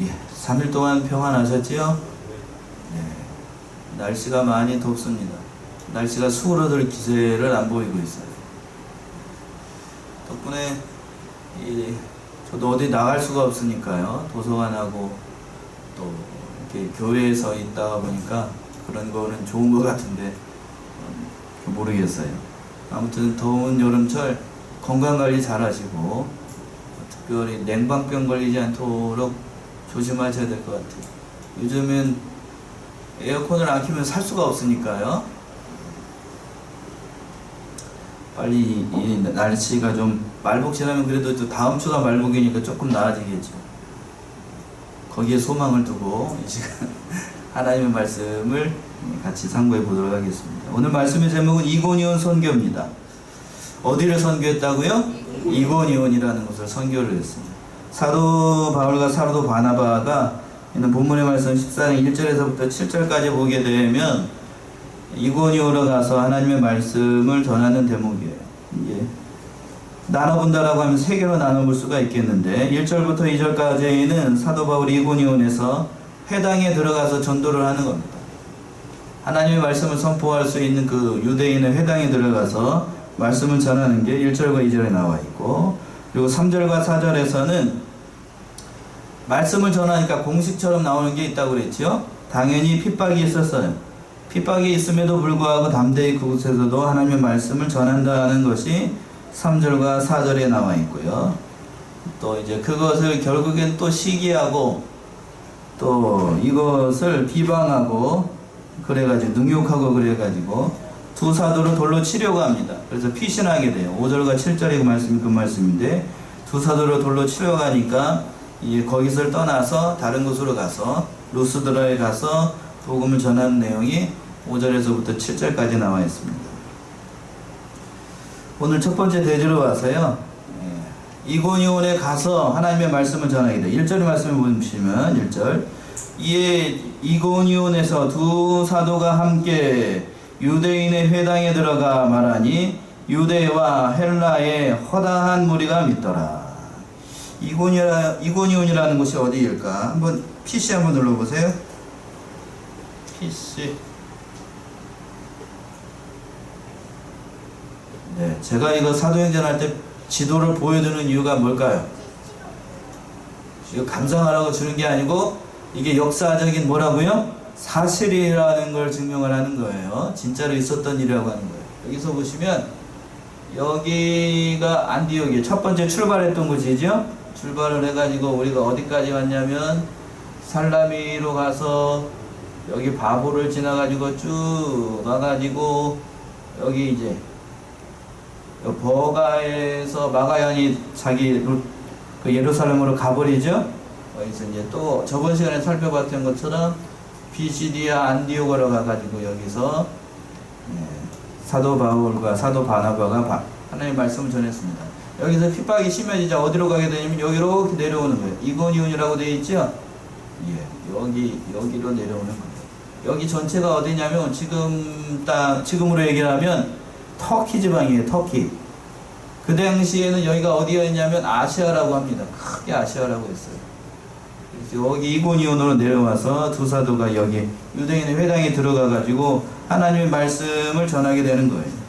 예, 3일 동안 평안하셨지요? 네, 날씨가 많이 덥습니다. 날씨가 수그러들 기세를 안 보이고 있어요. 덕분에 저도 어디 나갈 수가 없으니까요. 도서관하고 또 이렇게 교회에서 있다가 보니까 그런 거는 좋은 것 같은데 모르겠어요. 아무튼 더운 여름철 건강관리 잘 하시고 특별히 냉방병 걸리지 않도록 조심하셔야 될 것 같아요. 요즘은 에어컨을 안 켜면 살 수가 없으니까요. 빨리 이 날씨가 좀 말복 지나면 그래도 또 다음 주가 말복이니까 조금 나아지겠죠. 거기에 소망을 두고 이 시간 하나님의 말씀을 같이 상고해 보도록 하겠습니다. 오늘 말씀의 제목은 이고니온 선교입니다. 어디를 선교했다고요? 이고니온이라는 곳을 선교를 했습니다. 사도 바울과 사도 바나바가 있는 본문의 말씀 14장 1절에서부터 7절까지 보게 되면 이고니온으로 가서 하나님의 말씀을 전하는 대목이에요. 이게 나눠본다라고 하면 세 개로 나눠볼 수가 있겠는데 1절부터 2절까지는 사도 바울이 이고니온에서 회당에 들어가서 전도를 하는 겁니다. 하나님의 말씀을 선포할 수 있는 그 유대인의 회당에 들어가서 말씀을 전하는 게 1절과 2절에 나와 있고, 그리고 3절과 4절에서는 말씀을 전하니까 공식처럼 나오는 게 있다고 그랬죠. 당연히 핍박이 있었어요. 핍박이 있음에도 불구하고 담대히 그곳에서도 하나님의 말씀을 전한다는 것이 3절과 4절에 나와 있고요. 또 이제 그것을 결국엔 또 시기하고 또 이것을 비방하고 그래가지고 능욕하고 그래가지고 두 사도를 돌로 치려고 합니다. 그래서 피신하게 돼요. 5절과 7절의 그 말씀이 그 말씀인데 두 사도를 돌로 치려고 하니까 거기서 떠나서 다른 곳으로 가서 루스드라에 가서 복음을 전하는 내용이 5절에서부터 7절까지 나와 있습니다. 오늘 첫 번째 대지로 와서요, 이고니온에 가서 하나님의 말씀을 전하게 돼. 1절의 말씀을 보시면 1절, 이에 이고니온에서 두 사도가 함께 유대인의 회당에 들어가 말하니 유대와 헬라의 허다한 무리가 믿더라. 이고니온이라는 곳이 어디일까? 한번 PC 한번 눌러보세요. PC. 네, 제가 이거 사도행전 할 때 지도를 보여주는 이유가 뭘까요? 이거 감상하라고 주는 게 아니고 이게 역사적인 뭐라고요? 사실이라는 걸 증명을 하는 거예요. 진짜로 있었던 일이라고 하는 거예요. 여기서 보시면 여기가 안디옥이에요. 첫 번째 출발했던 곳이죠. 출발을 해가지고 우리가 어디까지 왔냐면 살라미로 가서 여기 바보를 지나가지고 쭉 가가지고 여기 이제 버가에서 마가연이 자기 그 예루살렘으로 가버리죠. 여기서 이제 또 저번 시간에 살펴봤던 것처럼 비시디아 안디옥으로 가가지고 여기서 사도 바울과 사도 바나바가 하나님의 말씀을 전했습니다. 여기서 핍박이 심해지자 어디로 가게 되냐면 여기로 내려오는 거예요. 이고니온이라고 되어 있죠? 예, 여기로 내려오는 거예요. 여기 전체가 어디냐면 지금으로 얘기하면 터키 지방이에요. 터키. 그 당시에는 여기가 어디였냐면 아시아라고 합니다. 크게 아시아라고 했어요. 그래서 여기 이고니온으로 내려와서 두 사도가 여기 유대인의 회당에 들어가가지고 하나님의 말씀을 전하게 되는 거예요.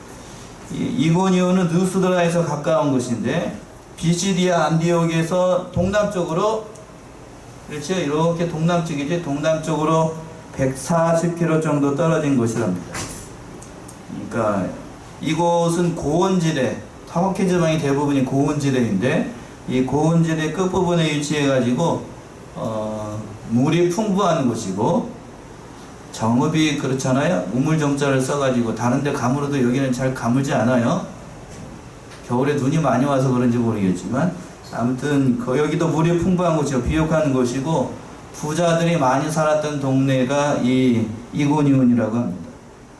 이고니온은 루스드라에서 가까운 곳인데 비시디아 안디옥에서 동남쪽으로, 그렇죠? 이렇게 동남쪽이지, 동남쪽으로 140km 정도 떨어진 곳이랍니다. 그러니까 이곳은 고원지대, 터키 지방이 대부분이 고원지대인데 이 고원지대 끝부분에 위치해가지고 물이 풍부한 곳이고 정읍이 그렇잖아요. 우물정자를 써가지고 다른데 가물어도 여기는 잘 가물지 않아요. 겨울에 눈이 많이 와서 그런지 모르겠지만 아무튼 여기도 물이 풍부한 곳이고 비옥한 곳이고 부자들이 많이 살았던 동네가 이 이고니온이라고 합니다.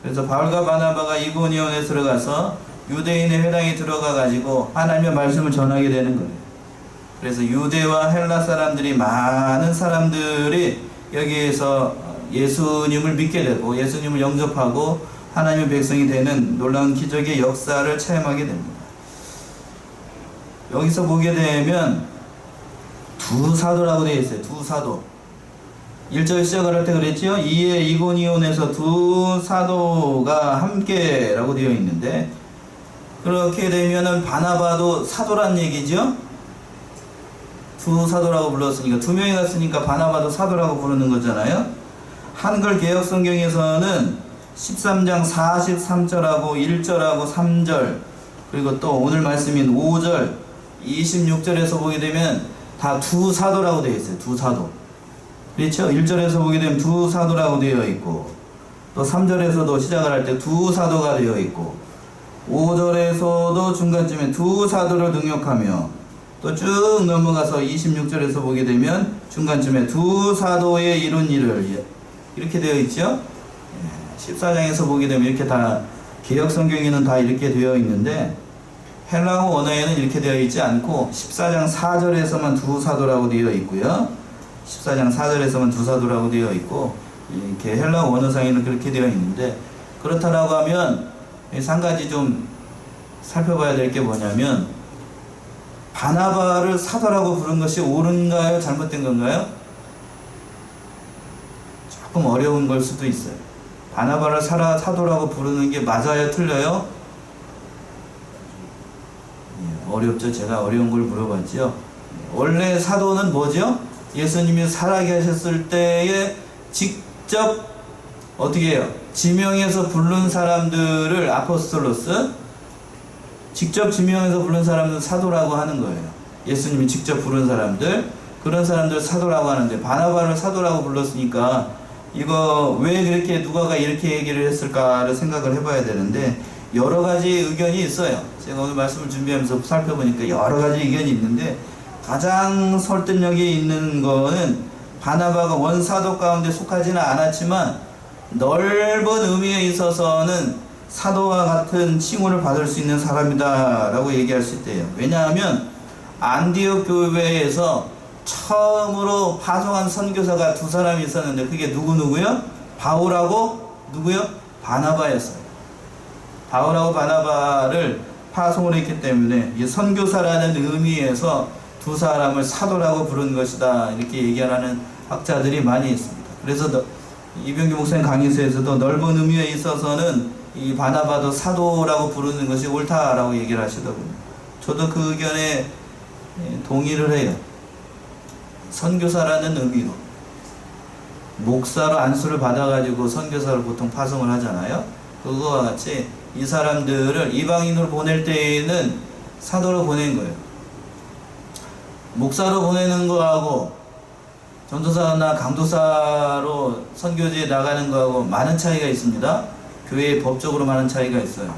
그래서 바울과 바나바가 이고니온에 들어가서 유대인의 회당에 들어가 가지고 하나님의 말씀을 전하게 되는 거예요. 그래서 유대와 헬라 사람들이, 많은 사람들이 여기에서 예수님을 믿게 되고 예수님을 영접하고 하나님의 백성이 되는 놀라운 기적의 역사를 체험하게 됩니다. 여기서 보게 되면 두 사도라고 되어 있어요. 두 사도. 1절 시작을 할 때 그랬죠? 이에 이고니온에서 두 사도가 함께라고 되어 있는데, 그렇게 되면은 바나바도 사도란 얘기죠? 두 사도라고 불렀으니까, 두 명이 갔으니까 바나바도 사도라고 부르는 거잖아요? 한글 개혁 성경에서는 13장 43절하고 1절하고 3절, 그리고 또 오늘 말씀인 5절, 26절에서 보게 되면 다 두 사도라고 되어 있어요. 두 사도. 그렇죠? 1절에서 보게 되면 두 사도라고 되어 있고, 또 3절에서도 시작을 할 때 두 사도가 되어 있고, 5절에서도 중간쯤에 두 사도를 능욕하며, 또 쭉 넘어가서 26절에서 보게 되면 중간쯤에 두 사도의 이룬 일을, 이렇게 되어 있죠? 14장에서 보게 되면 이렇게 다 개역 성경에는 다 이렇게 되어 있는데, 헬라어 원어에는 이렇게 되어 있지 않고 14장 4절에서만 두 사도라고 되어 있고요. 14장 4절에서만 두 사도라고 되어 있고, 이렇게 헬라어 원어상에는 그렇게 되어 있는데, 그렇다라고 하면 한 가지 좀 살펴봐야 될 게 뭐냐면, 바나바를 사도라고 부른 것이 옳은가요? 잘못된 건가요? 조금 어려운 걸 수도 있어요. 바나바를 사도라고 부르는 게 맞아요? 틀려요? 어렵죠. 제가 어려운 걸 물어봤죠. 원래 사도는 뭐죠? 예수님이 살아계셨을 때에 직접 어떻게 해요? 지명해서 부른 사람들을 아포스톨로스, 직접 지명해서 부른 사람들 사도라고 하는 거예요. 예수님이 직접 부른 사람들, 그런 사람들 사도라고 하는데, 바나바를 사도라고 불렀으니까 이거 왜 그렇게 누가가 이렇게 얘기를 했을까를 생각을 해봐야 되는데, 여러 가지 의견이 있어요. 제가 오늘 말씀을 준비하면서 살펴보니까 여러 가지 의견이 있는데, 가장 설득력이 있는 거는 바나바가 원사도 가운데 속하지는 않았지만 넓은 의미에 있어서는 사도와 같은 칭호를 받을 수 있는 사람이다 라고 얘기할 수 있대요. 왜냐하면 안디옥 교회에서 처음으로 파송한 선교사가 두 사람이 있었는데, 그게 누구요? 바울하고 누구요? 바나바였어요. 바울하고 바나바를 파송을 했기 때문에 이 선교사라는 의미에서 두 사람을 사도라고 부른 것이다, 이렇게 얘기하는 학자들이 많이 있습니다. 그래서 이병규 목사님 강의서에서도 넓은 의미에 있어서는 이 바나바도 사도라고 부르는 것이 옳다라고 얘기를 하시더군요. 저도 그 의견에 동의를 해요. 선교사라는 의미로, 목사로 안수를 받아가지고 선교사를 보통 파송을 하잖아요. 그거와 같이 이 사람들을 이방인으로 보낼 때에는 사도로 보낸 거예요. 목사로 보내는 거하고 전도사나 강도사로 선교지에 나가는 거하고 많은 차이가 있습니다. 교회의 법적으로 많은 차이가 있어요.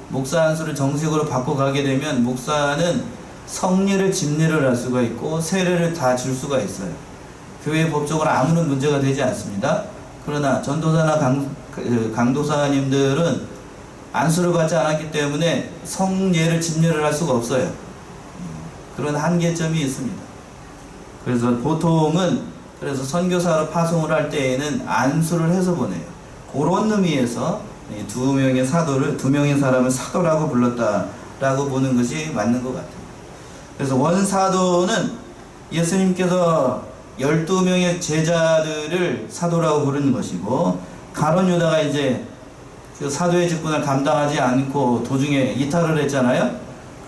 목사 안수를 정식으로 받고 가게 되면 목사는 성례를 집례를 할 수가 있고 세례를 다 줄 수가 있어요. 교회 법적으로 아무런 문제가 되지 않습니다. 그러나 전도사나 강도사님들은 안수를 받지 않았기 때문에 성례를 집례를 할 수가 없어요. 그런 한계점이 있습니다. 그래서 보통은 선교사로 파송을 할 때에는 안수를 해서 보내요. 그런 의미에서 두 명의 사람을 사도라고 불렀다라고 보는 것이 맞는 것 같아요. 그래서 원사도는 예수님께서 12명의 제자들을 사도라고 부르는 것이고, 가룟 유다가 이제 그 사도의 직분을 감당하지 않고 도중에 이탈을 했잖아요.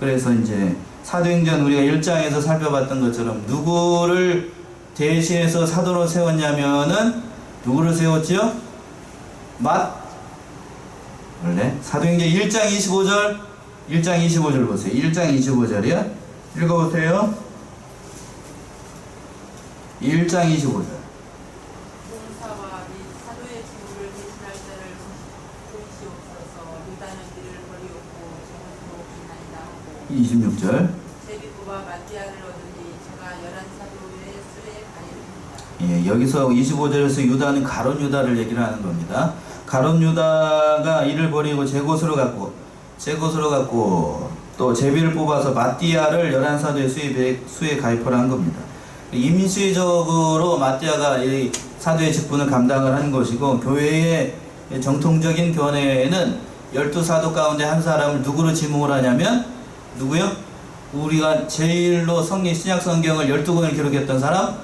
그래서 이제 사도행전 우리가 1장에서 살펴봤던 것처럼 누구를 대신해서 사도로 세웠냐면은 누구를 세웠지요? 원래 사도행전 1장 25절 보세요. 1장 25절이요. 읽어보세요. 1장 25절. 이 26절. 제비고와 마띠아를 얻으니 제가 11사도의 수레에 가리릅니다. 예, 여기서 25절에서 유다는 가룟 유다를 얘기를 하는 겁니다. 가룟 유다가 이를 버리고 제 곳으로 갔고 또 제비를 뽑아서 마띠아를 11사도의 수에 가입하라 한 겁니다. 임시적으로 마띠아가 이 사도의 직분을 감당을 한 것이고, 교회의 정통적인 견해에는 12사도 가운데 한 사람을 누구로 지목을 하냐면 누구요? 우리가 제일로 신약 성경을 12권을 기록했던 사람,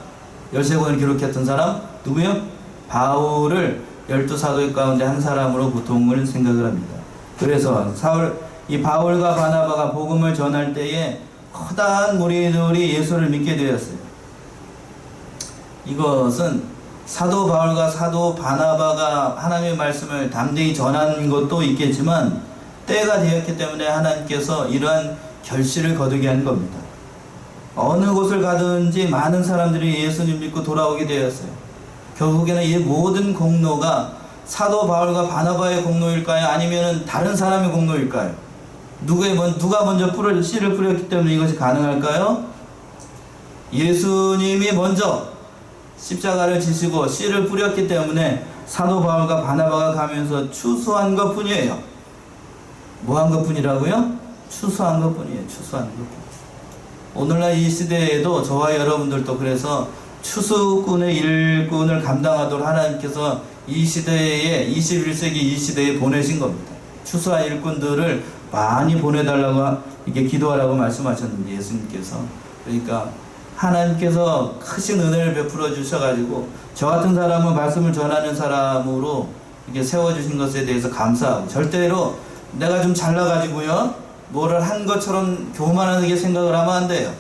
13권을 기록했던 사람 누구요? 바울을 12사도 가운데 한 사람으로 보통을 생각을 합니다. 그래서 이 바울과 바나바가 복음을 전할 때에 커다란 무리들이 예수를 믿게 되었어요. 이것은 사도 바울과 사도 바나바가 하나님의 말씀을 담대히 전한 것도 있겠지만 때가 되었기 때문에 하나님께서 이러한 결실을 거두게 한 겁니다. 어느 곳을 가든지 많은 사람들이 예수님 믿고 돌아오게 되었어요. 결국에는 이 모든 공로가 사도 바울과 바나바의 공로일까요? 아니면 다른 사람의 공로일까요? 누가 먼저 씨를 뿌렸기 때문에 이것이 가능할까요? 예수님이 먼저 십자가를 지시고 씨를 뿌렸기 때문에 사도 바울과 바나바가 가면서 추수한 것 뿐이에요. 뭐 한 것 뿐이라고요? 추수한 것 뿐이에요. 추수한 것 뿐. 오늘날 이 시대에도 저와 여러분들도 그래서 추수꾼의 일꾼을 감당하도록 하나님께서 이 시대에 21세기 이 시대에 보내신 겁니다. 추수한 일꾼들을 많이 보내달라고 이렇게 기도하라고 말씀하셨는데 예수님께서. 그러니까 하나님께서 크신 은혜를 베풀어 주셔가지고 저 같은 사람은 말씀을 전하는 사람으로 이렇게 세워주신 것에 대해서 감사하고, 절대로 내가 좀 잘나가지고요 뭐를 한 것처럼 교만하게 생각을 하면 안 돼요.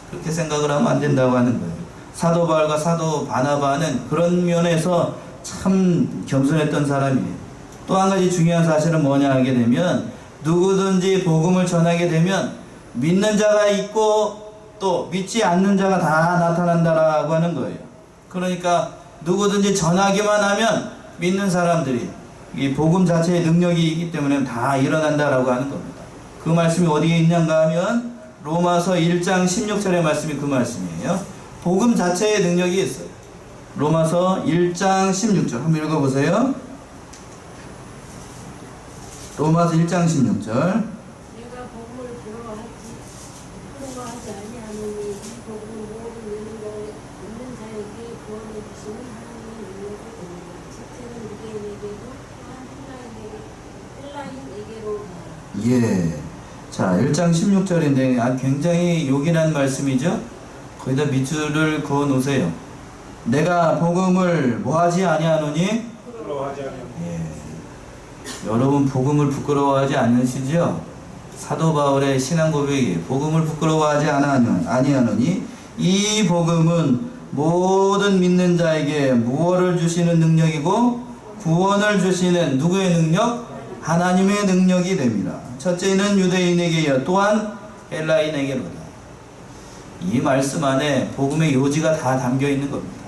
그렇게 생각을 하면 안 된다고 하는 거예요. 사도 바울과 사도 바나바는 그런 면에서 참 겸손했던 사람이에요. 또 한 가지 중요한 사실은 뭐냐 하게 되면, 누구든지 복음을 전하게 되면 믿는 자가 있고 또 믿지 않는 자가 다 나타난다라고 하는 거예요. 그러니까 누구든지 전하기만 하면 믿는 사람들이, 이 복음 자체의 능력이 있기 때문에 다 일어난다라고 하는 겁니다. 그 말씀이 어디에 있는가 하면 로마서 1장 16절의 말씀이 그 말씀이에요. 복음 자체의 능력이 있어요. 로마서 1장 16절 한번 읽어보세요. 로마서 1장 16절. 내가 복음을 부러워하지 아니하노니 이 복음은 모든 믿는 자에게 구원해 주시는 하나님의 능력이 됩니다. 첫째는 유대인에게도 또한 헬라인에게로. 예. 자, 1장 16절인데 굉장히 요긴한 말씀이죠. 거기다 밑줄을 그어 놓으세요. 내가 복음을 뭐하지 아니하노니? 부끄러워하지 아니하노니. 예. 여러분 복음을 부끄러워하지 않으시죠? 사도 바울의 신앙 고백이 복음을 부끄러워하지 아니하노니 이 복음은 모든 믿는 자에게 무엇을 주시는 능력이고 구원을 주시는 누구의 능력? 하나님의 능력이 됩니다. 첫째는 유대인에게요, 또한 헬라인에게로다. 이 말씀 안에 복음의 요지가 다 담겨 있는 겁니다.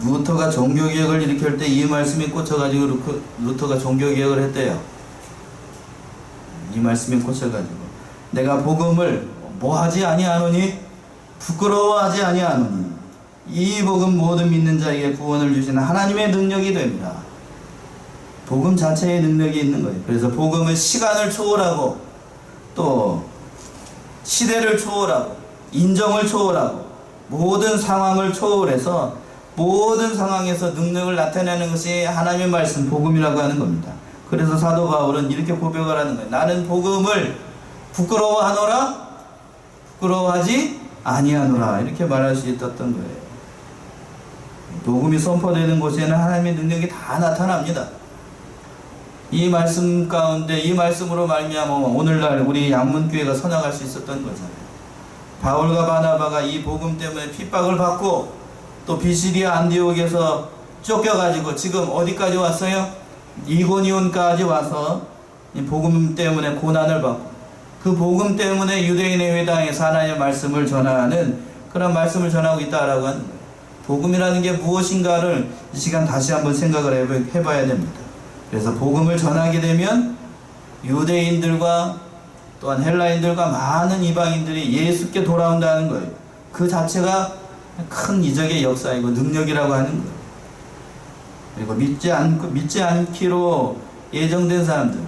루터가 종교개혁을 일으킬 때 이 말씀이 꽂혀가지고 루터가 종교개혁을 했대요. 이 말씀이 꽂혀가지고 내가 복음을 뭐하지 아니하노니? 부끄러워하지 아니하노니 이 복음 모든 믿는 자에게 구원을 주시는 하나님의 능력이 됩니다. 복음 자체의 능력이 있는 거예요. 그래서 복음은 시간을 초월하고 또 시대를 초월하고 인정을 초월하고 모든 상황을 초월해서 모든 상황에서 능력을 나타내는 것이 하나님의 말씀, 복음이라고 하는 겁니다. 그래서 사도 바울은 이렇게 고백을 하는 거예요. 나는 복음을 부끄러워하노라? 부끄러워하지 아니하노라. 이렇게 말할 수 있었던 거예요. 복음이 선포되는 곳에는 하나님의 능력이 다 나타납니다. 이 말씀 가운데, 이 말씀으로 말미암아 오늘날 우리 양문교회가 서나갈 수 있었던 거잖아요. 바울과 바나바가 이 복음 때문에 핍박을 받고 또 비시디아 안디옥에서 쫓겨가지고 지금 어디까지 왔어요? 이고니온까지 와서 이 복음 때문에 고난을 받고, 그 복음 때문에 유대인의 회당에서 하나님의 말씀을 전하는 그런 말씀을 전하고 있다라고 하는 거예요. 복음이라는 게 무엇인가를 이 시간 다시 한번 생각을 해봐야 됩니다. 그래서 복음을 전하게 되면 유대인들과 또한 헬라인들과 많은 이방인들이 예수께 돌아온다는 거예요. 그 자체가 큰 이적의 역사이고 능력이라고 하는 거예요. 그리고 믿지 않기로 예정된 사람들,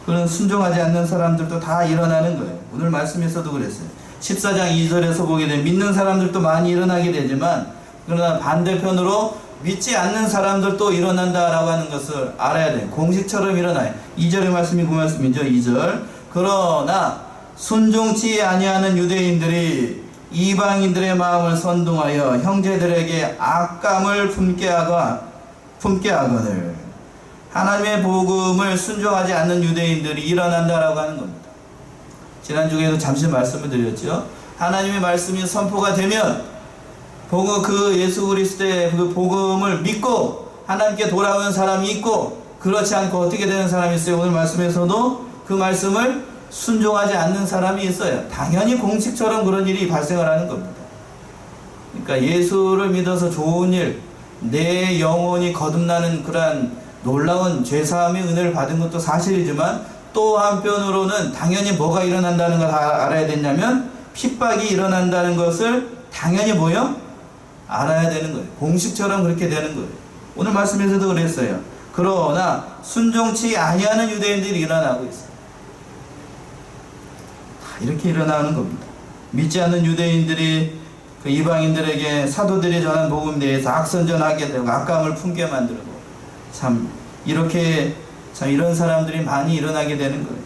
그런 순종하지 않는 사람들도 다 일어나는 거예요. 오늘 말씀에서도 그랬어요. 14장 2절에서 보게 되면 믿는 사람들도 많이 일어나게 되지만, 그러나 반대편으로 믿지 않는 사람들도 일어난다라고 하는 것을 알아야 돼요. 공식처럼 일어나요. 2절의 말씀이 그 말씀이죠. 2절. 그러나 순종치 아니하는 유대인들이 이방인들의 마음을 선동하여 형제들에게 악감을 품게 하거늘 하나님의 복음을 순종하지 않는 유대인들이 일어난다라고 하는 겁니다. 지난주에도 잠시 말씀을 드렸죠. 하나님의 말씀이 선포가 되면 그 예수 그리스도의 그 복음을 믿고 하나님께 돌아오는 사람이 있고, 그렇지 않고 어떻게 되는 사람이 있어요? 오늘 말씀에서도 그 말씀을 순종하지 않는 사람이 있어요. 당연히 공식처럼 그런 일이 발생을 하는 겁니다. 그러니까 예수를 믿어서 좋은 일, 내 영혼이 거듭나는 그러한 놀라운 죄사함의 은혜를 받은 것도 사실이지만, 또 한편으로는 당연히 뭐가 일어난다는 걸 알아야 되냐면 핍박이 일어난다는 것을 당연히 알아야 되는 거예요. 공식처럼 그렇게 되는 거예요. 오늘 말씀에서도 그랬어요. 그러나 순종치 아니하는 유대인들이 일어나고 있어요. 이렇게 일어나는 겁니다. 믿지 않는 유대인들이 그 이방인들에게 사도들이 전한 복음에 대해서 악선전하게 되고 악감을 품게 만들고, 이런 사람들이 많이 일어나게 되는 거예요.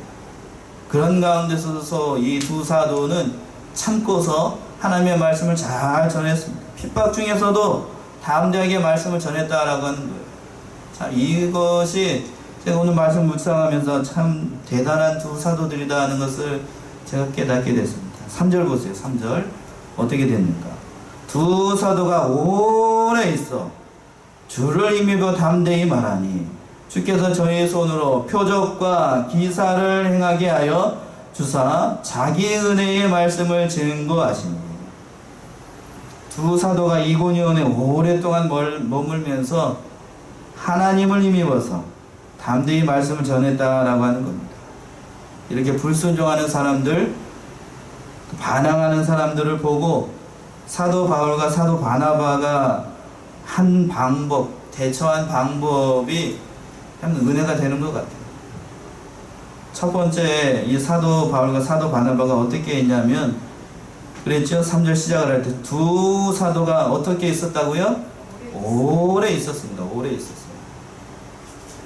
그런 가운데서도 이 두 사도는 참고서 하나님의 말씀을 잘 전했습니다. 핍박 중에서도 담대하게 말씀을 전했다라고 하는 거예요. 이것이 제가 오늘 말씀 묵상하면서 참 대단한 두 사도들이다 하는 것을 제가 깨닫게 됐습니다. 3절 보세요. 3절 어떻게 됐는가? 두 사도가 오래 있어 주를 힘입어 담대히 말하니 주께서 저희 손으로 표적과 기사를 행하게 하여 주사 자기 은혜의 말씀을 증거하시니, 두 사도가 이고니온에 오랫동안 머물면서 하나님을 힘입어서 담대히 말씀을 전했다라고 하는 겁니다. 이렇게 불순종하는 사람들, 반항하는 사람들을 보고 사도 바울과 사도 바나바가 한 방법, 대처한 방법이 참 은혜가 되는 것 같아요. 첫 번째, 이 사도 바울과 사도 바나바가 어떻게 했냐면, 그랬죠? 3절 시작을 할 때 두 사도가 어떻게 있었다고요? 오래 있었습니다. 오래 있었어요.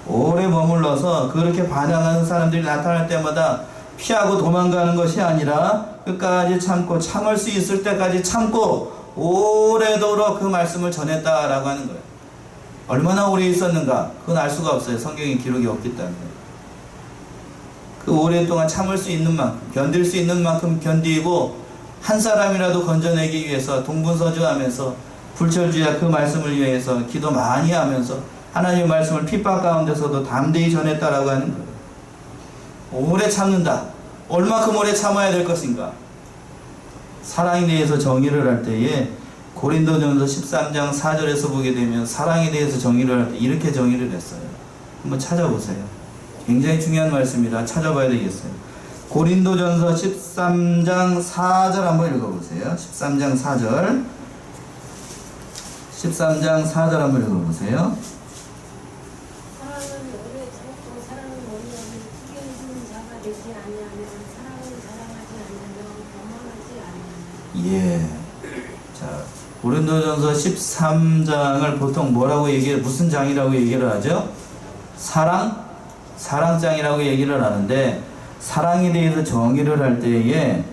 오래 머물러서 그렇게 반항하는 사람들이 나타날 때마다 피하고 도망가는 것이 아니라 끝까지 참고, 참을 수 있을 때까지 참고 오래도록 그 말씀을 전했다라고 하는 거예요. 얼마나 오래 있었는가? 그건 알 수가 없어요. 성경에 기록이 없기 때문에. 그 오랫동안 참을 수 있는 만큼, 견딜 수 있는 만큼 견디고, 한 사람이라도 건져내기 위해서 동분서주하면서 불철주야 그 말씀을 위해서 기도 많이 하면서 하나님의 말씀을 핍박 가운데서도 담대히 전했다라고 하는 거예요. 오래 참는다. 얼마큼 오래 참아야 될 것인가? 사랑에 대해서 정의를 할 때에 고린도전서 13장 4절에서 보게 되면 사랑에 대해서 정의를 할 때 이렇게 정의를 했어요. 한번 찾아보세요. 굉장히 중요한 말씀이라 찾아봐야 되겠어요. 고린도전서 13장 4절 한번 읽어보세요. 13장 4절. 13장 4절 한번 읽어보세요. 사랑은 오래 참고 사랑은 원하는 크게 해주는 자가 되지 아니하면 사랑을 자랑하지 아니하며 교만하지 아니하며. 자, 고린도전서 13장을 보통 뭐라고 무슨 장이라고 얘기를 하죠? 사랑장이라고 얘기를 하는데, 사랑에 대해서 정의를 할 때에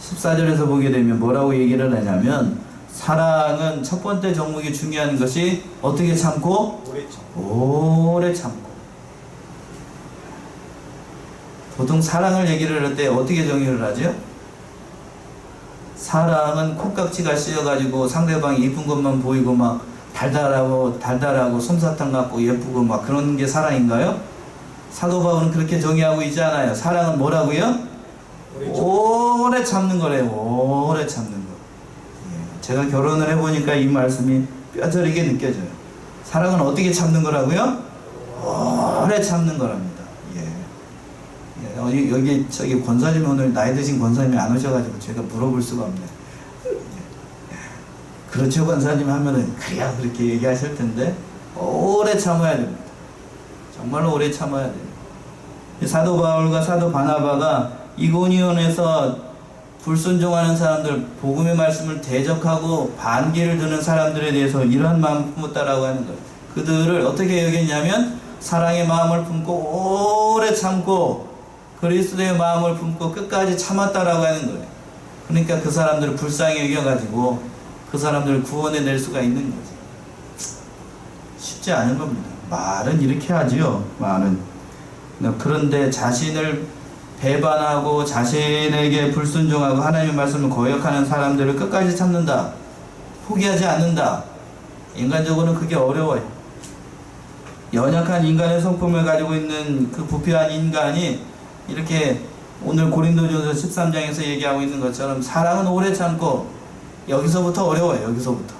14절에서 보게 되면 뭐라고 얘기를 하냐면, 사랑은 첫 번째 종목이 중요한 것이 어떻게 참고? 오래 참고. 보통 사랑을 얘기를 할 때 어떻게 정의를 하죠? 사랑은 콩깍지가 씌어가지고 상대방이 예쁜 것만 보이고 막 달달하고 솜사탕 같고 예쁘고 막 그런 게 사랑인가요? 사도 바울은 그렇게 정의하고 있지 않아요. 사랑은 뭐라고요? 오래 참는 거래요. 오래 참는 거. 제가 결혼을 해보니까 이 말씀이 뼈저리게 느껴져요. 사랑은 어떻게 참는 거라고요? 오래 참는 거랍니다. 여기 권사님, 오늘 나이 드신 권사님이 안 오셔가지고 제가 물어볼 수가 없네요. 그렇죠, 권사님 하면은 그래야 그렇게 얘기하실 텐데, 오래 참아야 됩니다. 정말로 오래 참아야 돼요. 사도 바울과 사도 바나바가 이고니온에서 불순종하는 사람들, 복음의 말씀을 대적하고 반기를 드는 사람들에 대해서 이러한 마음을 품었다라고 하는 거예요. 그들을 어떻게 여겼냐면 사랑의 마음을 품고 오래 참고 그리스도의 마음을 품고 끝까지 참았다라고 하는 거예요. 그러니까 그 사람들을 불쌍히 여겨가지고 그 사람들을 구원해낼 수가 있는 거죠. 쉽지 않은 겁니다. 말은 이렇게 하지요. 말은. 그런데 자신을 배반하고 자신에게 불순종하고 하나님의 말씀을 거역하는 사람들을 끝까지 참는다. 포기하지 않는다. 인간적으로는 그게 어려워요. 연약한 인간의 성품을 가지고 있는 그 부패한 인간이 이렇게 오늘 고린도전서 13장에서 얘기하고 있는 것처럼 사랑은 오래 참고 여기서부터 어려워요. 여기서부터.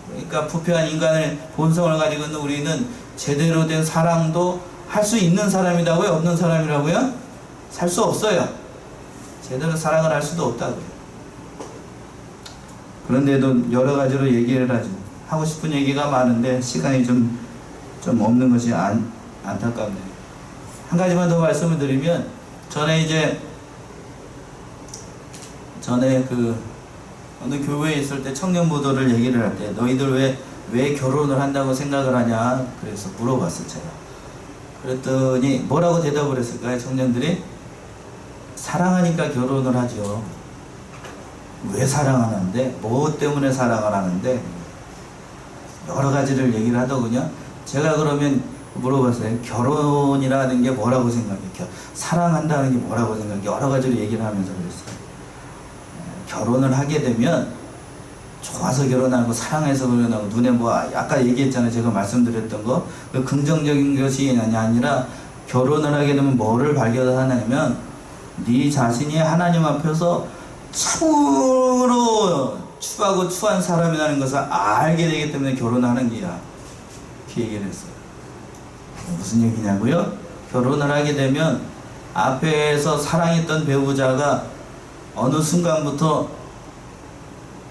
그러니까 부패한 인간의 본성을 가지고 있는 우리는 제대로 된 사랑도 할 수 있는 사람이라고요? 없는 사람이라고요? 살 수 없어요. 제대로 사랑을 할 수도 없다고요. 그런데도 여러 가지로 얘기를 하죠. 하고 싶은 얘기가 많은데 시간이 좀 없는 것이 안타깝네요. 한 가지만 더 말씀을 드리면 전에 어느 교회에 있을 때 청년부도를 얘기를 할 때 너희들 왜 결혼을 한다고 생각을 하냐 그래서 물어봤어요. 제가. 그랬더니 뭐라고 대답을 했을까요? 청년들이 사랑하니까 결혼을 하죠. 왜 사랑하는데? 뭐 때문에 사랑을 하는데? 여러 가지를 얘기를 하더군요. 제가 그러면 물어봤어요. 결혼이라는 게 뭐라고 생각해요? 사랑한다는 게 뭐라고 생각해요? 여러 가지로 얘기를 하면서 그랬어요. 결혼을 하게 되면 좋아서 결혼하고 사랑해서 결혼하고 눈에 아까 얘기했잖아요. 제가 말씀드렸던 거. 그 긍정적인 것이 아니라 결혼을 하게 되면 뭐를 발견하냐면 네 자신이 하나님 앞에서 참으로 추하고 추한 사람이라는 것을 알게 되기 때문에 결혼하는 게야. 이렇게 얘기를 했어요. 무슨 얘기냐고요? 결혼을 하게 되면 앞에서 사랑했던 배우자가 어느 순간부터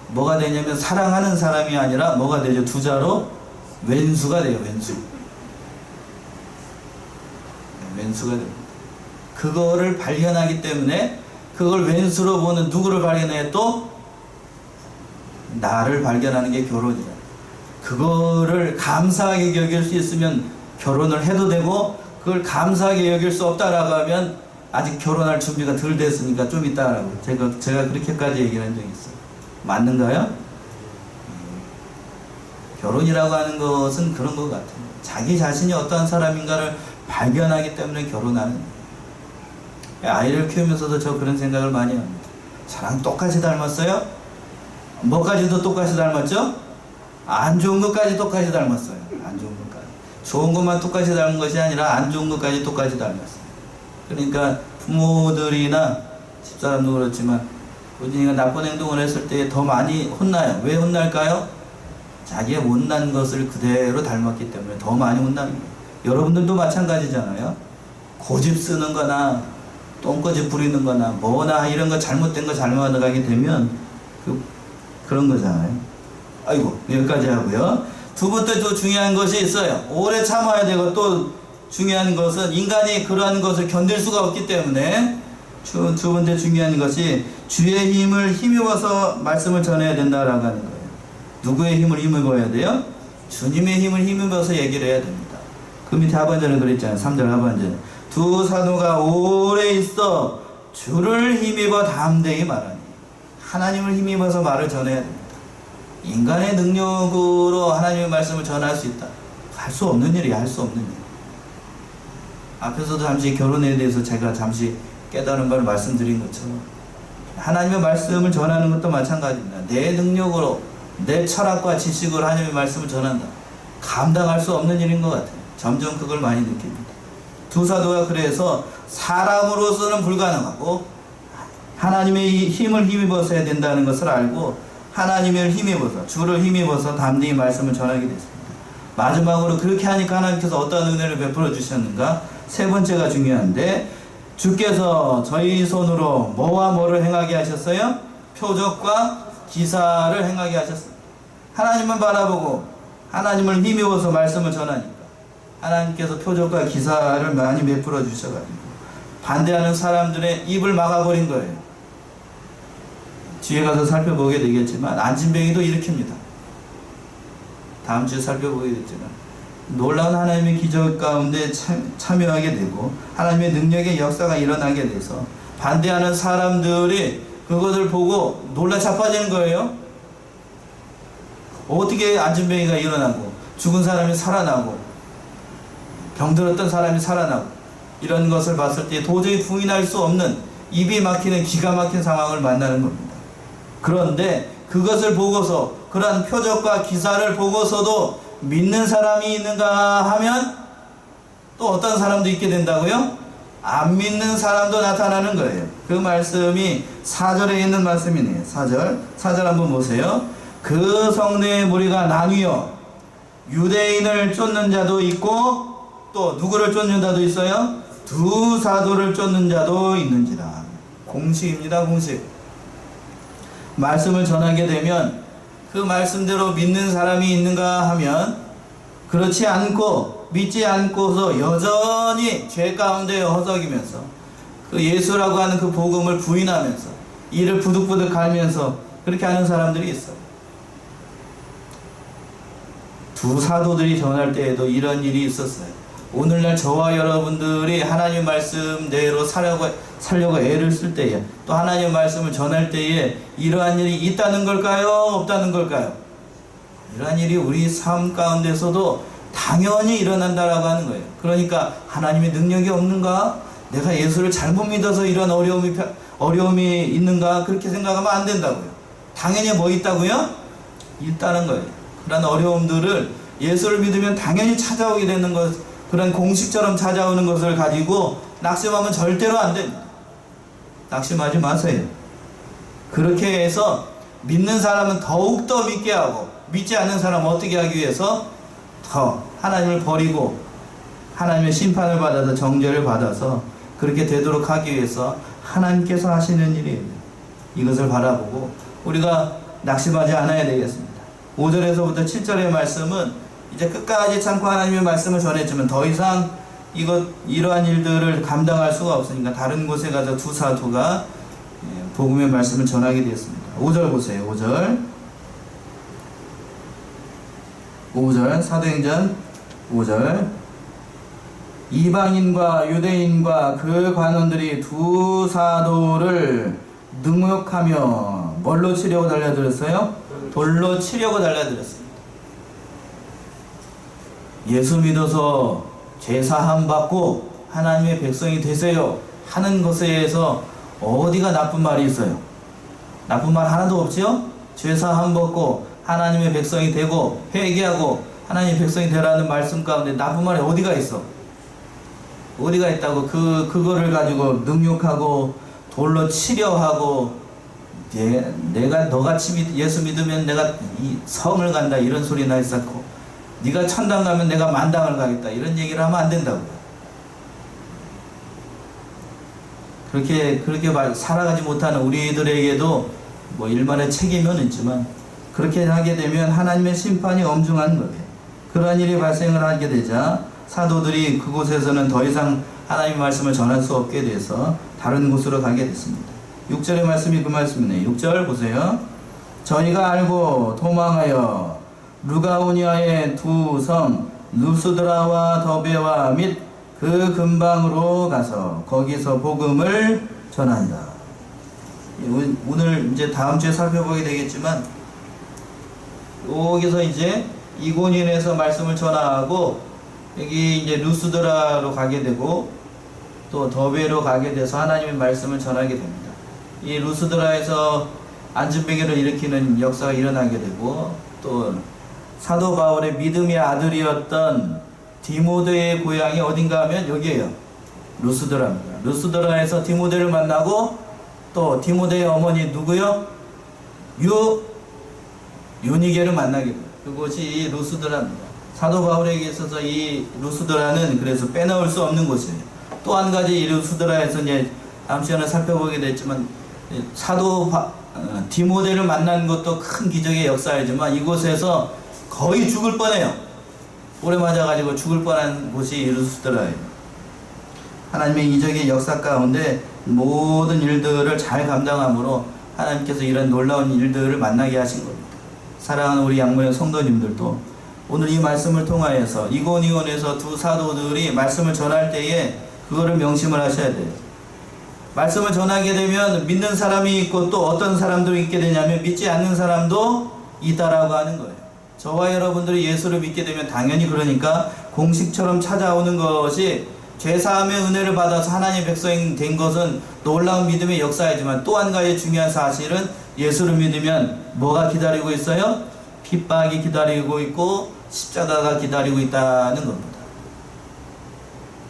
뭐가 되냐면 사랑하는 사람이 아니라 뭐가 되죠? 두자로 왼수가 돼요. 왼수가 됩니다. 그거를 발견하기 때문에 그걸 왼수로 보는 누구를 발견해? 또 나를 발견하는 게 결혼이다. 그거를 감사하게 여길 수 있으면 결혼을 해도 되고 그걸 감사하게 여길 수 없다라고 하면 아직 결혼할 준비가 덜 됐으니까 좀 이따라고 제가 그렇게까지 얘기를 한 적이 있어요. 맞는가요? 결혼이라고 하는 것은 그런 것 같아요. 자기 자신이 어떠한 사람인가를 발견하기 때문에 결혼하는 거예요. 아이를 키우면서도 저 그런 생각을 많이 합니다. 저랑 똑같이 닮았어요? 뭐까지도 똑같이 닮았죠? 안 좋은 것까지 똑같이 닮았어요. 안 좋은 것까지. 좋은 것만 똑같이 닮은 것이 아니라 안 좋은 것까지 똑같이 닮았어요. 그러니까 부모들이나 집사람도 그렇지만 본인이 나쁜 행동을 했을 때 더 많이 혼나요. 왜 혼날까요? 자기의 못난 것을 그대로 닮았기 때문에 더 많이 혼나는 거예요. 여러분들도 마찬가지잖아요. 고집 쓰는 거나 똥꼬집 부리는 거나 뭐나 이런 거 잘못된 거 잘못하게 되면 그런 거잖아요. 아이고 여기까지 하고요. 두 번째 또 중요한 것이 있어요. 오래 참아야 되고 또 중요한 것은 인간이 그러한 것을 견딜 수가 없기 때문에 두 번째 중요한 것이 주의 힘을 힘입어서 말씀을 전해야 된다라고 하는 거예요. 누구의 힘을 힘입어야 돼요? 주님의 힘을 힘입어서 얘기를 해야 됩니다. 그 밑에 하반절에 그랬잖아요. 3절 하반절. 두 사도가 오래 있어 주를 힘입어 담대히 말하니. 하나님을 힘입어서 말을 전해야 됩니다. 인간의 능력으로 하나님의 말씀을 전할 수 있다. 할 수 없는 일이야. 할 수 없는 일. 앞에서도 잠시 결혼에 대해서 제가 잠시 깨달은 걸 말씀드린 것처럼 하나님의 말씀을 전하는 것도 마찬가지입니다. 내 능력으로 내 철학과 지식으로 하나님의 말씀을 전한다. 감당할 수 없는 일인 것 같아요. 점점 그걸 많이 느낍니다. 두 사도가 그래서 사람으로서는 불가능하고 하나님의 힘을 힘입어서 해야 된다는 것을 알고 하나님을 힘입어서 주를 힘입어서 담대히 말씀을 전하게 됐습니다. 마지막으로 그렇게 하니까 하나님께서 어떤 은혜를 베풀어 주셨는가? 세 번째가 중요한데 주께서 저희 손으로 뭐와 뭐를 행하게 하셨어요? 표적과 기사를 행하게 하셨습니다. 하나님을 바라보고 하나님을 힘입어서 말씀을 전하니까 하나님께서 표적과 기사를 많이 베풀어 주셔가지고 반대하는 사람들의 입을 막아버린 거예요. 뒤에 가서 살펴보게 되겠지만 안진뱅이도 일으킵니다. 다음 주에 살펴보게 되겠지만 놀라운 하나님의 기적 가운데 참여하게 되고 하나님의 능력의 역사가 일어나게 돼서 반대하는 사람들이 그것을 보고 놀라 자빠지는 거예요. 어떻게 안진뱅이가 일어나고 죽은 사람이 살아나고 병들었던 사람이 살아나고 이런 것을 봤을 때 도저히 부인할 수 없는 입이 막히는 기가 막힌 상황을 만나는 겁니다. 그런데 그것을 보고서 그러한 표적과 기사를 보고서도 믿는 사람이 있는가 하면 또 어떤 사람도 있게 된다고요? 안 믿는 사람도 나타나는 거예요. 그 말씀이 4절에 있는 말씀이네요. 4절 한번 보세요. 그 성내의 무리가 나뉘어 유대인을 쫓는 자도 있고 또 누구를 쫓는 자도 있어요? 두 사도를 쫓는 자도 있는지라. 공식입니다. 공식. 말씀을 전하게 되면 그 말씀대로 믿는 사람이 있는가 하면 그렇지 않고 믿지 않고서 여전히 죄 가운데 허덕이면서 그 예수라고 하는 그 복음을 부인하면서 이를 부득부득 갈면서 그렇게 하는 사람들이 있어요. 두 사도들이 전할 때에도 이런 일이 있었어요. 오늘날 저와 여러분들이 하나님 말씀대로 살려고 애를 쓸 때에 또 하나님 말씀을 전할 때에 이러한 일이 있다는 걸까요? 없다는 걸까요? 이러한 일이 우리 삶 가운데서도 당연히 일어난다라고 하는 거예요. 그러니까 하나님의 능력이 없는가? 내가 예수를 잘못 믿어서 이런 어려움이 있는가? 그렇게 생각하면 안 된다고요. 당연히 뭐 있다고요? 있다는 거예요. 그런 어려움들을 예수를 믿으면 당연히 찾아오게 되는 것, 그런 공식처럼 찾아오는 것을 가지고 낙심하면 절대로 안 됩니다. 낙심하지 마세요. 그렇게 해서 믿는 사람은 더욱더 믿게 하고 믿지 않는 사람은 어떻게 하기 위해서 더 하나님을 버리고 하나님의 심판을 받아서 정죄를 받아서 그렇게 되도록 하기 위해서 하나님께서 하시는 일이에요. 이것을 바라보고 우리가 낙심하지 않아야 되겠습니다. 5절에서부터 7절의 말씀은 이제 끝까지 참고 하나님의 말씀을 전했지만 더 이상 이러한 일들을 감당할 수가 없으니까 다른 곳에 가서 두 사도가 복음의 말씀을 전하게 되었습니다. 5절 보세요. 5절 사도행전 5절 이방인과 유대인과 그 관원들이 두 사도를 능욕하며 뭘로 치려고 달려들었어요? 돌로 치려고 달려들었습니다. 예수 믿어서 죄사함 받고 하나님의 백성이 되세요 하는 것에서 어디가 나쁜 말이 있어요? 나쁜 말 하나도 없지요? 죄사함 받고 하나님의 백성이 되고 회개하고 하나님의 백성이 되라는 말씀 가운데 나쁜 말이 어디가 있어? 어디가 있다고? 그거를 가지고 능욕하고 돌로 치려하고 내가 너같이 예수 믿으면 내가 이 성을 간다 이런 소리나 했었고 네가 천당 가면 내가 만당을 가겠다 이런 얘기를 하면 안 된다고요. 그렇게 살아가지 못하는 우리들에게도 뭐 일말의 책임은 있지만 그렇게 하게 되면 하나님의 심판이 엄중한 거예요. 그러한 일이 발생을 하게 되자 사도들이 그곳에서는 더 이상 하나님의 말씀을 전할 수 없게 돼서 다른 곳으로 가게 됐습니다. 6절의 말씀이 그 말씀이네요. 6절 보세요. 저희가 알고 도망하여 루가오니아의 두 성 루스드라와 더베와 및 그 근방으로 가서 거기서 복음을 전한다. 오늘 이제 다음 주에 살펴보게 되겠지만 여기서 이제 이고니온에서 말씀을 전하고 여기 이제 루스드라로 가게 되고 또 더베로 가게 돼서 하나님의 말씀을 전하게 됩니다. 이 루스드라에서 안진뱅이를 일으키는 역사가 일어나게 되고 또 사도 바울의 믿음의 아들이었던 디모데의 고향이 어딘가 하면 여기에요. 루스드라입니다. 루스드라에서 디모데를 만나고 또 디모데의 어머니 누구요? 유니게를 만나게 돼요. 그곳이 이 루스드라입니다. 사도 바울에게 있어서 이 루스드라는 그래서 빼놓을 수 없는 곳이에요. 또 한 가지 이 루스드라에서 이제 다음 시간에 살펴보게 됐지만 디모데를 만난 것도 큰 기적의 역사이지만 이곳에서 거의 죽을 뻔해요. 오래 맞아가지고 죽을 뻔한 곳이 루스드라예요. 하나님의 이적의 역사 가운데 모든 일들을 잘 감당함으로 하나님께서 이런 놀라운 일들을 만나게 하신 겁니다. 사랑하는 우리 양문의 성도님들도 오늘 이 말씀을 통하여서 이곤에서 두 사도들이 말씀을 전할 때에 그거를 명심을 하셔야 돼요. 말씀을 전하게 되면 믿는 사람이 있고 또 어떤 사람들이 있게 되냐면 믿지 않는 사람도 있다라고 하는 거예요. 저와 여러분들이 예수를 믿게 되면 당연히 그러니까 공식처럼 찾아오는 것이 죄사함의 은혜를 받아서 하나님의 백성이 된 것은 놀라운 믿음의 역사이지만 또 한 가지 중요한 사실은 예수를 믿으면 뭐가 기다리고 있어요? 핍박이 기다리고 있고 십자가가 기다리고 있다는 겁니다.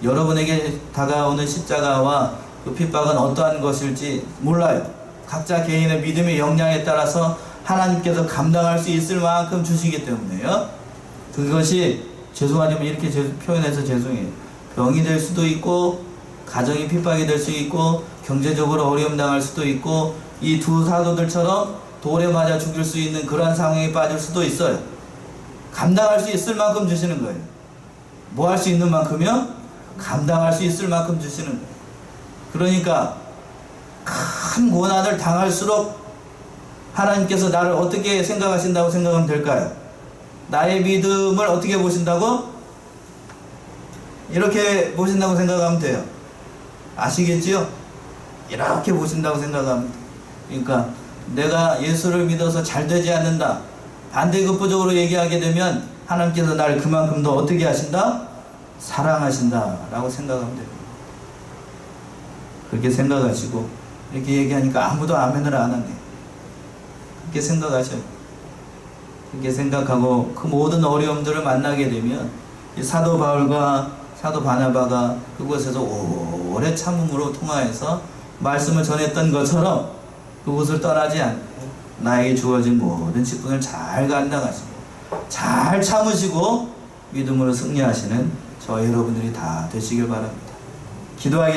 여러분에게 다가오는 십자가와 그 핍박은 어떠한 것일지 몰라요. 각자 개인의 믿음의 역량에 따라서 하나님께서 감당할 수 있을 만큼 주시기 때문에요. 그것이 죄송하지만 이렇게 표현해서 죄송해요. 병이 될 수도 있고 가정이 핍박이 될 수 있고 경제적으로 어려움 당할 수도 있고 이 두 사도들처럼 돌에 맞아 죽일 수 있는 그런 상황에 빠질 수도 있어요. 감당할 수 있을 만큼 주시는 거예요. 뭐 할 수 있는 만큼이요? 감당할 수 있을 만큼 주시는 거예요. 그러니까 큰 고난을 당할수록 하나님께서 나를 어떻게 생각하신다고 생각하면 될까요? 나의 믿음을 어떻게 보신다고? 이렇게 보신다고 생각하면 돼요. 아시겠지요? 이렇게 보신다고 생각하면 돼요. 그러니까 내가 예수를 믿어서 잘 되지 않는다. 반대급부적으로 얘기하게 되면 하나님께서 나를 그만큼 더 어떻게 하신다? 사랑하신다 라고 생각하면 돼요. 그렇게 생각하시고 이렇게 얘기하니까 아무도 아멘을 안 하네. 그렇게 생각하셔요. 그렇게 생각하고 그 모든 어려움들을 만나게 되면 이 사도 바울과 사도 바나바가 그곳에서 오래 참음으로 통하여서 말씀을 전했던 것처럼 그곳을 떠나지 않고 나에게 주어진 모든 직분을 잘 감당하시고 잘 참으시고 믿음으로 승리하시는 저와 여러분들이 다 되시길 바랍니다. 기도하겠습니다.